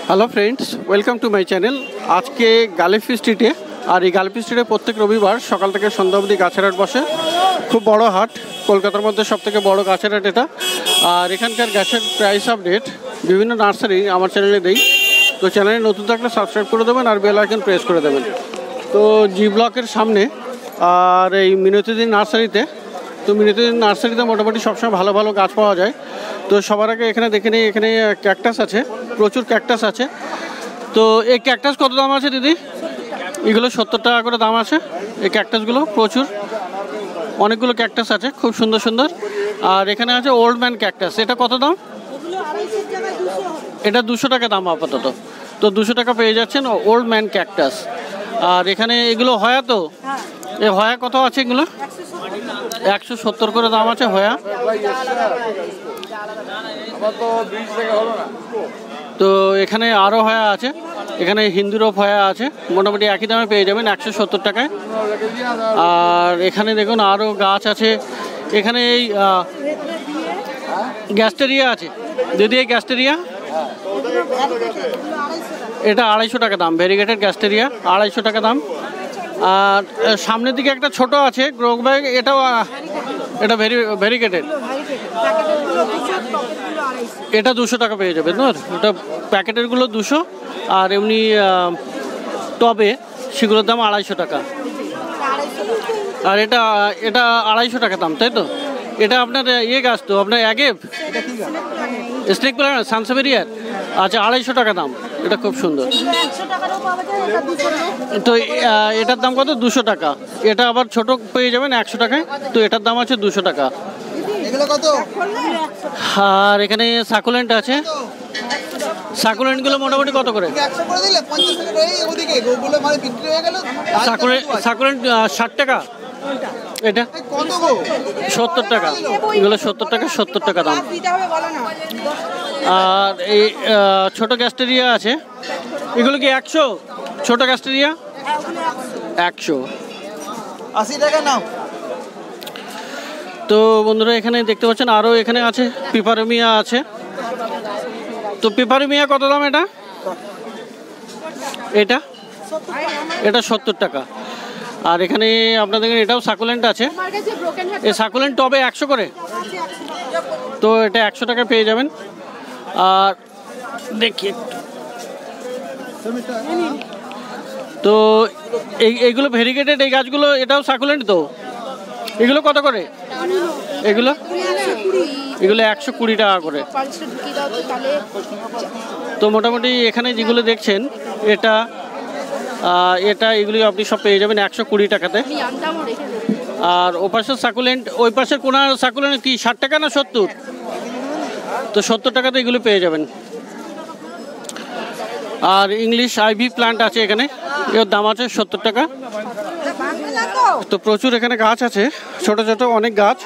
Hello friends, welcome to my channel. আজকে গালিফি স্ট্রিটে, আর এই গালিফি স্ট্রিটে প্রত্যেক রবিবার সকাল থেকে সন্ধ্যা অবধি গাছের হাট বসে। খুব বড় হাট, কলকাতার মধ্যে সবথেকে বড় গাছের হাট এটা। আর এখানকার গাছের প্রাইস আপডেট বিভিন্ন নার্সারি আমার চ্যানেলে দেই। তো চ্যানেলে নতুন থাকলে সাবস্ক্রাইব করে দেবেন আর বেল আইকন প্রেস করে দেবেন। তো জি ব্লকের সামনে আর এই মিনতিদিন নার্সারিতে, তো মিনতিদিন নার্সারিতে মোটামুটি সবসময় ভালো ভালো গাছ পাওয়া যায়। তো সবার আগে এখানে দেখে নিই, এখানে ক্যাকটাস আছে, প্রচুর ক্যাকটাস আছে। তো এই ক্যাকটাস কত দাম আছে দিদি? এগুলো 70 টাকা করে দাম আছে। এই ক্যাকটাসগুলো প্রচুর, অনেকগুলো ক্যাকটাস আছে, খুব সুন্দর সুন্দর। আর এখানে আছে ওল্ড ম্যান ক্যাকটাস, এটা কত দাম? এটা 200 টাকা দাম আপাতত। তো 200 টাকা পেয়ে যাচ্ছেন ওল্ড ম্যান ক্যাকটাস। আর এখানে এগুলো হয়া, তো এই হয়া কত আছে? এগুলো 170 করে দাম আছে হয়া। তো এখানে আরও হয়া আছে, এখানে হিন্দুরপ হয়া আছে, মোটামুটি একই দামে পেয়ে যাবেন 170 টাকায়। আর এখানে দেখুন আরও গাছ আছে। এখানে এই গ্যাস্টেরিয়া আছে দিদি, এই গ্যাস্টেরিয়া এটা 250 টাকা দাম। ভেরিগেটেড গ্যাস্টেরিয়া 250 টাকা দাম। আর সামনের দিকে একটা ছোট আছে গ্রো ব্যাগ, এটা ভেরিগেটেড, এটা 200 টাকা পেয়ে যাবেন। না, এটা প্যাকেটেরগুলো 200, আর এমনি টবে সেগুলোর দাম 250 টাকা। আর এটা 250 টাকা দাম, তাই তো? এটা আপনার ইয়ে গাছ তো, আপনার অ্যাগেভ স্নেক প্ল্যান্ট সানসেভেরিয়ার, আচ্ছা 250 টাকা দাম। এটা খুব সুন্দর। তো এটার দাম কত? 200 টাকা। এটা আবার ছোট পেয়ে যাবেন 100 টাকায়। তো এটার দাম আছে 200 টাকা। আর এখানে সাকুলেন্ট আছে, সাকুলেন্টগুলো মোটামুটি কত করে? সাকুলেন্ট 60 টাকা, এটা 70 টাকা। এগুলো 70 টাকা, 70 টাকা দাম। আর এই ছোটো গ্যাস্টেরিয়া আছে, এগুলো কি 100? ছোটো গ্যাস্টেরিয়া 180 টাকা নাও। তো বন্ধুরা এখানে দেখতে পাচ্ছেন আরও এখানে আছে পিপারমিয়া আছে। তো পিপারমিয়া কত দাম? এটা 70 টাকা। আর এখানে আপনাদের এটাও সাকুলেন্ট আছে, এই সাকুলেন্ট টবে 100 করে। তো এটা 100 টাকা পেয়ে যাবেন। আর দেখি, তো এইগুলো ভেরিগেটেড এই গাছগুলো, এটাও সাকুলেন্ট তো। এগুলো কত করে? এগুলো 120 টাকা করে। তো মোটামুটি এখানে যেগুলো দেখছেন এটা এগুলি আপনি সব পেয়ে যাবেন 120 টাকাতে। আর ও পাশের সাকুলেন্ট, ওই পাশের কোনার সাকুলেন্ট কি 60 টাকা না 70? তো 70 টাকাতে এগুলো পেয়ে যাবেন। আর ইংলিশ আইভি প্ল্যান্ট আছে এখানে, এর দাম আছে 70 টাকা। তো প্রচুর এখানে গাছ আছে, ছোট ছোট অনেক গাছ।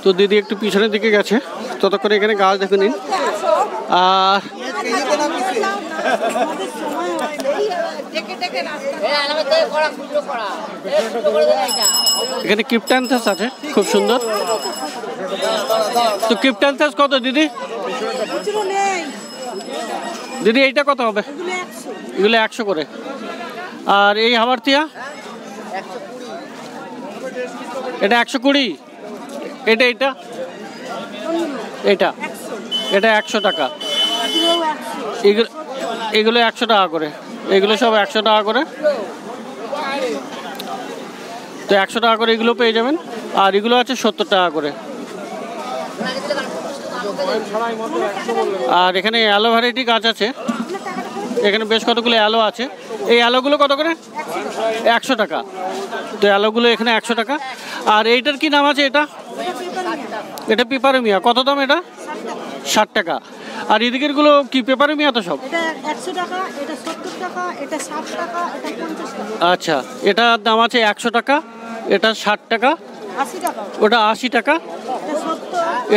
তো দিদি একটু পিছনের দিকে গেছে, ততক্ষণ এখানে গাছ দেখে নিন। আর এখানে ক্রিপ্টান্থাস আছে, খুব সুন্দর। তো ক্রিপ্টান্থাস কত দিদি? দিদি এইটা কত হবে? এগুলো 100 করে। আর এই হাবারথিয়া, এটা 120। এটা 100 টাকা। এগুলো 100 টাকা করে, এগুলো সব 100 টাকা করে। তো 100 টাকা করে এগুলো পেয়ে যাবেন। আর এগুলো আছে 70 টাকা করে। আর এখানে অ্যালো ভ্যারাইটি গাছ আছে, এখানে বেশ কতগুলো অ্যালো আছে। এই অ্যালোগুলো কত করে? 100 টাকা। তো অ্যালোগুলো এখানে 100 টাকা। আর এইটার কি নাম আছে? এটা পিপারমিয়া, কত দাম? এটা 60 টাকা। আর এদিকের গুলো কি পেপারমিয়া? তো সব 100 টাকা, এটা 70 টাকা, এটা 60 টাকা, এটা 50 টাকা। আচ্ছা, এটার দাম আছে 100 টাকা, এটা 60 টাকা, 80 টাকা, ওটা 80 টাকা,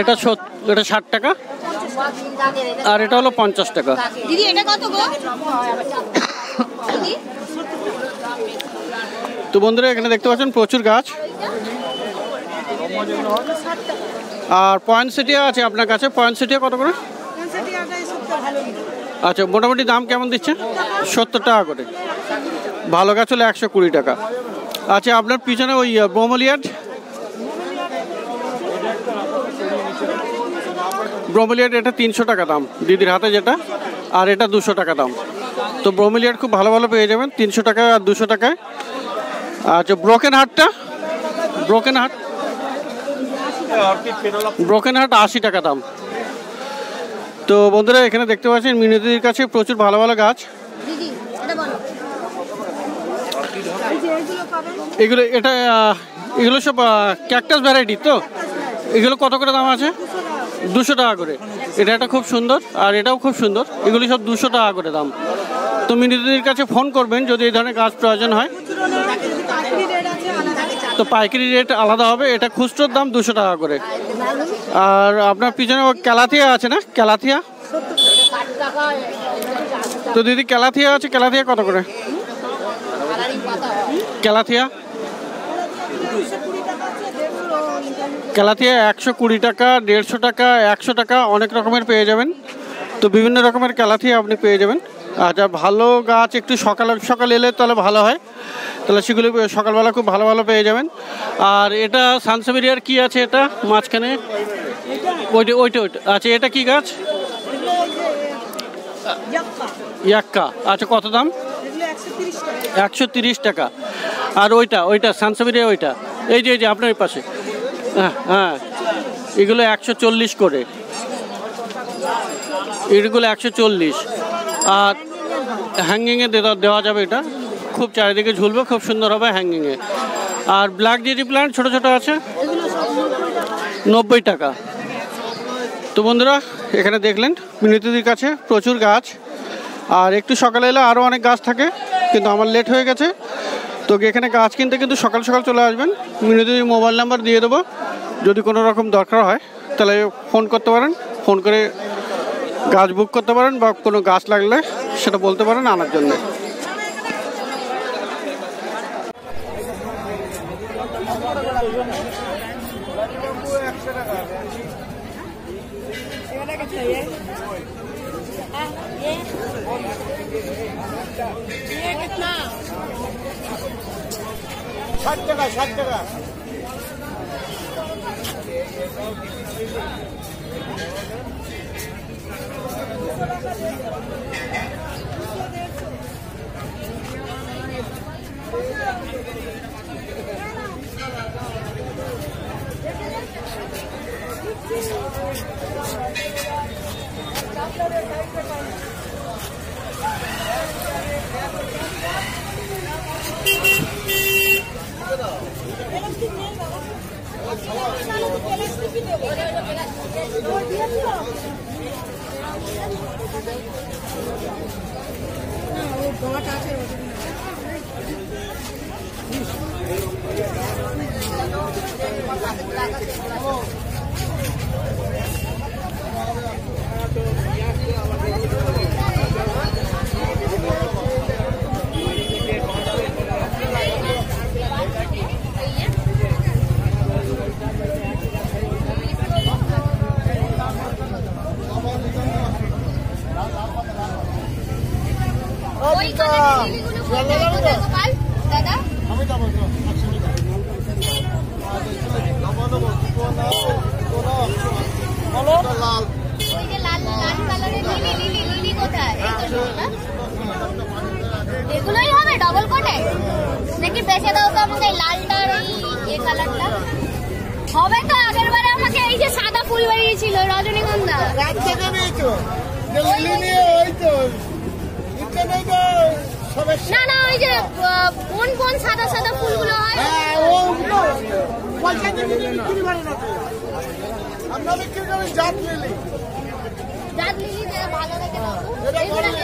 এটা 60 টাকা, আর এটা হলো 50 টাকা। দিদি এটা কত গো? দিদি তো বন্ধুরা এখানে দেখতে পাচ্ছেন প্রচুর গাছ। আর পয়েন্টসেটিয়া আছে আপনার কাছে, পয়েন্টসেটিয়া কত করে? আচ্ছা, মোটামুটি দাম কেমন দিচ্ছে? 70 টাকা করে। ভালো গাছ হলে 120 টাকা। আচ্ছা, আপনার পিছনে ওই ব্রোমেলিয়াড, ব্রোমেলিয়াড এটা 300 টাকা দাম দিদির হাতে যেটা, আর এটা 200 টাকা দাম। তো ব্রোমেলিয়াড খুব ভালো ভালো পেয়ে যাবেন 300 টাকায় আর 200 টাকায়। আচ্ছা, ব্রোকেন হার্টটা, ব্রোকেন হার্ট 80 টাকা দাম। তো বন্ধুরা এখানে দেখতে পাচ্ছেন মিনতির কাছে প্রচুর ভালো ভালো গাছ। এগুলো এটা এগুলো সব ক্যাকটাস ভ্যারাইটি তো? এগুলো কত করে দাম আছে? 200 টাকা করে। এটা খুব সুন্দর আর এটাও খুব সুন্দর, এগুলি সব 200 টাকা করে দাম। তো মিনতির কাছে ফোন করবেন যদি এই ধরনের গাছ প্রয়োজন হয়। তো পাইকারি রেট আলাদা হবে, এটা খুচরোর দাম 200 টাকা করে। আর আপনার পিছনে ক্যালাথিয়া আছে না, ক্যালাথিয়া? তো দিদি ক্যালাথিয়া আছে, ক্যালাথিয়া কত করে? ক্যালাথিয়া ক্যালাথিয়া 120 টাকা, 150 টাকা, 100 টাকা, অনেক রকমের পেয়ে যাবেন। তো বিভিন্ন রকমের ক্যালাথিয়া আপনি পেয়ে যাবেন। আচ্ছা, ভালো গাছ একটু সকাল এলে তাহলে ভালো হয়, তাহলে সেগুলো সকালবেলা খুব ভালো ভালো পেয়ে যাবেন। আর এটা সানসেভেরিয়ার কি আছে এটা মাঝখানে? ওইটা আচ্ছা, এটা কি গাছ? ইয়াক্কা। আচ্ছা, কত দাম? 130 টাকা। আর ওইটা সানসেভেরিয়া, ওইটা এই যে আপনার এই পাশে, হ্যাঁ এগুলো 140 করে, এগুলো 140। আর হ্যাঙ্গিংয়ে দেওয়া যাবে, এটা খুব চারিদিকে ঝুলবে, খুব সুন্দর হবে হ্যাঙ্গিংয়ে। আর ব্ল্যাক জেরি প্ল্যান্ট ছোটো ছোটো আছে 90 টাকা। তো বন্ধুরা এখানে দেখলেন মিনতিদির কাছে প্রচুর গাছ। আর একটু সকালে এলে আরও অনেক গাছ থাকে, কিন্তু আমার লেট হয়ে গেছে। তো এখানে গাছ কিনতে কিন্তু সকাল সকাল চলে আসবেন। মিনতিদির মোবাইল নাম্বার দিয়ে দেবো, যদি কোনো রকম দরকার হয় তাহলে ফোন করতে পারেন, ফোন করে গাছ বুক করতে পারেন, বা কোনো গাছ লাগলে সেটা বলতে পারেন আনার জন্য। ষাট টাকা। এগুলোই হবে ডবল কোটে নাকি বেঁচে দাও তো আমাকে লালটা আর এই কালারটা হবে তো। আগের বারে আমাকে এই যে সাদা ফুল বেরিয়েছিল রজনীগন্ধা রাত থেকে নেই তো, লিলি নিয়ে ওই তো ইচ্ছে নেই তো সমস্যা। না ওই যে কোন সাদা সাদা ফুলগুলো হয়, হ্যাঁ ওগুলো পয়সা দিয়ে বিক্রি করে না, আমরা বিক্রি করি জাত লিলি। জাত লিলি ভালো দেখে দাও,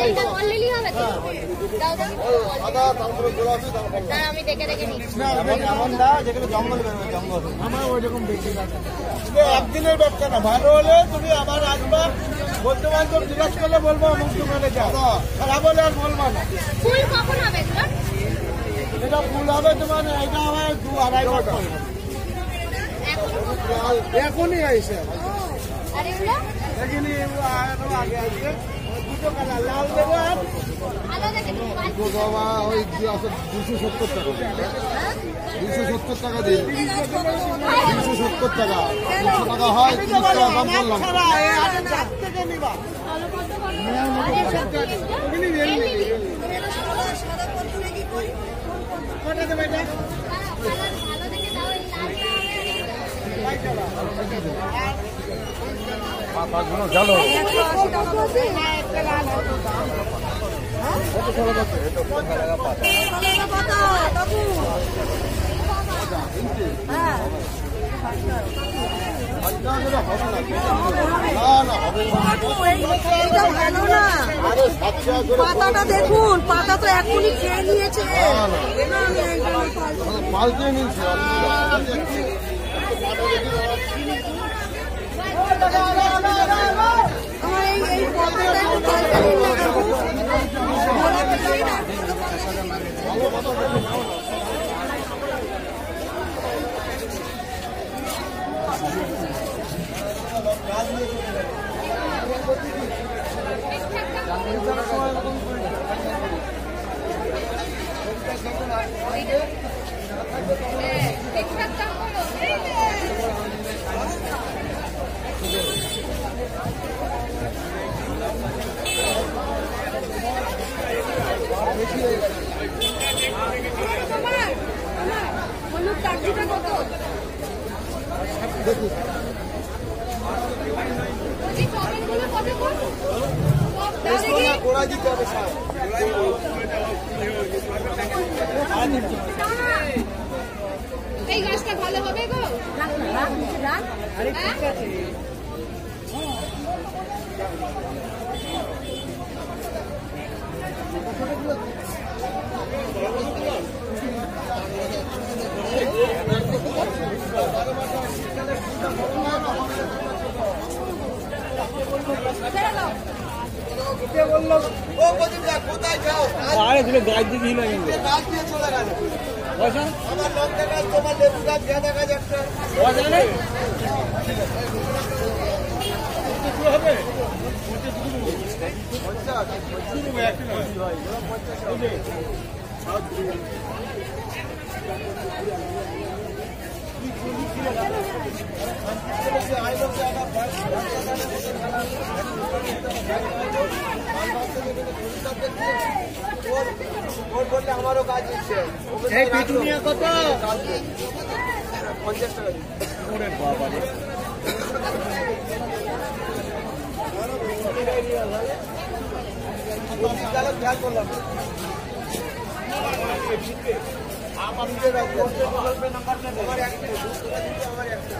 এইটা বল লিলি হবে তো? দাও আদা তারপরে গোলা আছে, তারপরে দাঁড়া আমি দেখে নিচ্ছি। না এমন না যেগুলো জঙ্গল বেরোবে, জঙ্গল আমার ওই রকম বেশি না। একদিনের ব্যবসা না, ভালো হলে তুমি আবার আসবা, বলতে বান্ধব জিজ্ঞাসা করলে বলবো অমুক দোকানে যাও, খারাপ হলে আর বলবো না। ফুল কখন হবে এগুলো? এটা ফুল হবে তোমার, এটা হবে 2-2.5 মাস পরে। এখনই আইসে আর এগুলো এখানে আরো আগে আসবে। দুটো কালার, লাল দেবো আর ভালো দেখে বাবা ওই 270 টাকা, 270 টাকা দিন, 270 টাকা, 200 টাকা হয়, 30 টাকা দাম করলাম। পাতাটা দেখুন, পাতা তো এখনই খেয়ে নিয়েছে। পাল্টে নিচ্ছে আমার এই পাতাটা একটু পাল্টে নিন না কাকু। গোলাপি চাই না। হলুদ কাগজিটা কত? গোড়া দিতে হবে স্যার। এই গাছটা ভালো হবে গো। রাখ না, রাখ নিচে রাখ। আরে ঠিক আছে। ও প্রদীপদা কোথায় যাও? আরে দিলে গাছ দিয়ে দিল কিন্তু গাছ দিয়ে চলে গেল। পয়সা আমার লঙ্কা গাছ, তোমার লেবু গাছ, গাঁদা গাছ একটা। পয়সা নেই হবে ওর বললে আমারও কাজ দিচ্ছে। এই পিটুনিয়া কত? 50 টাকা দিন। ওরে বাবা রে খেয়াল করলাম আমার একটা